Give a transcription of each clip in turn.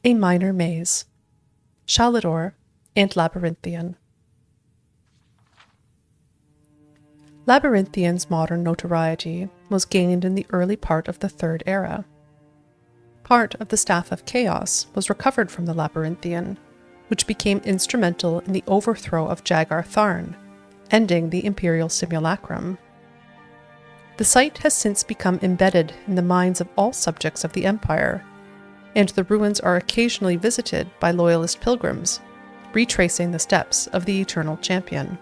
a minor maze, Shalador, and Labyrinthian. Labyrinthian's modern notoriety was gained in the early part of the Third Era. Part of the Staff of Chaos was recovered from the Labyrinthian, which became instrumental in the overthrow of Jagar Tharn, ending the Imperial Simulacrum. The site has since become embedded in the minds of all subjects of the Empire, and the ruins are occasionally visited by loyalist pilgrims, retracing the steps of the Eternal Champion.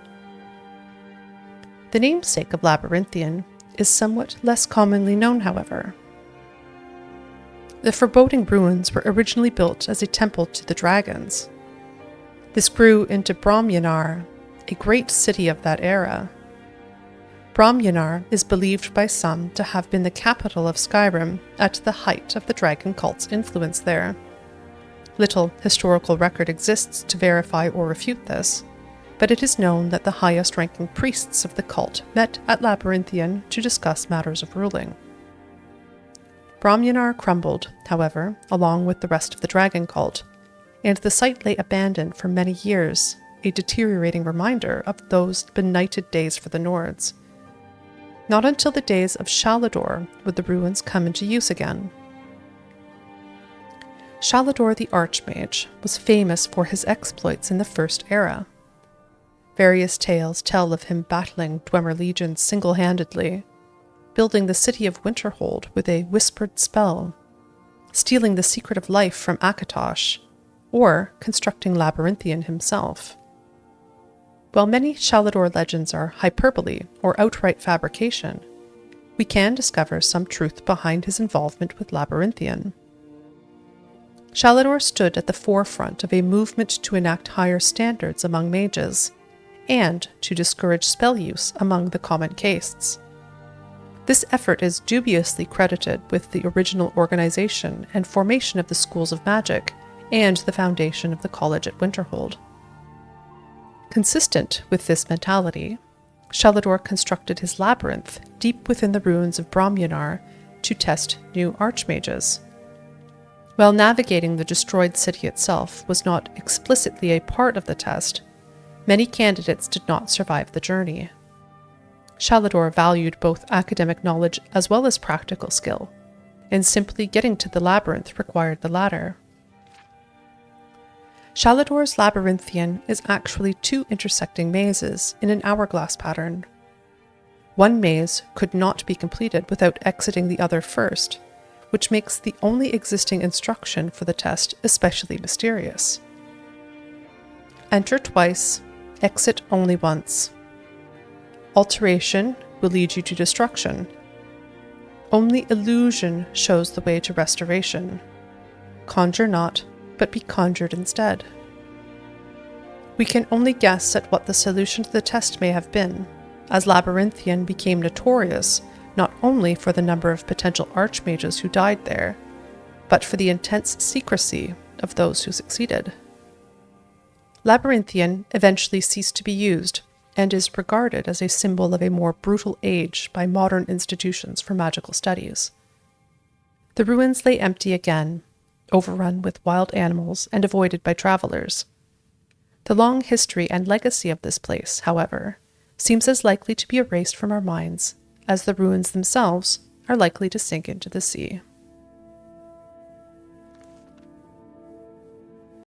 The namesake of Labyrinthian is somewhat less commonly known, however. The foreboding ruins were originally built as a temple to the dragons. This grew into Bromyanar, a great city of that era. Bromyanar is believed by some to have been the capital of Skyrim at the height of the dragon cult's influence there. Little historical record exists to verify or refute this, but it is known that the highest-ranking priests of the cult met at Labyrinthian to discuss matters of ruling. Bromyanar crumbled, however, along with the rest of the dragon cult, and the site lay abandoned for many years, a deteriorating reminder of those benighted days for the Nords. Not until the days of Shalador would the ruins come into use again. Shalador the Archmage was famous for his exploits in the First Era. Various tales tell of him battling Dwemer legions single-handedly, building the city of Winterhold with a whispered spell, stealing the secret of life from Akatosh, or constructing Labyrinthian himself. While many Shalador legends are hyperbole or outright fabrication, we can discover some truth behind his involvement with Labyrinthian. Shalador stood at the forefront of a movement to enact higher standards among mages, and to discourage spell use among the common castes. This effort is dubiously credited with the original organization and formation of the schools of magic and the foundation of the College at Winterhold. Consistent with this mentality, Shalador constructed his labyrinth deep within the ruins of Bromyanar to test new archmages. While navigating the destroyed city itself was not explicitly a part of the test, many candidates did not survive the journey. Shalador valued both academic knowledge as well as practical skill, and simply getting to the labyrinth required the latter. Shalador's Labyrinthian is actually two intersecting mazes in an hourglass pattern. One maze could not be completed without exiting the other first, which makes the only existing instruction for the test especially mysterious. Enter twice, exit only once. Alteration will lead you to destruction. Only illusion shows the way to restoration. Conjure not, but be conjured instead. We can only guess at what the solution to the test may have been, as Labyrinthian became notorious not only for the number of potential archmages who died there, but for the intense secrecy of those who succeeded. Labyrinthian eventually ceased to be used and is regarded as a symbol of a more brutal age by modern institutions for magical studies. The ruins lay empty again, overrun with wild animals and avoided by travelers. The long history and legacy of this place, however, seems as likely to be erased from our minds as the ruins themselves are likely to sink into the sea.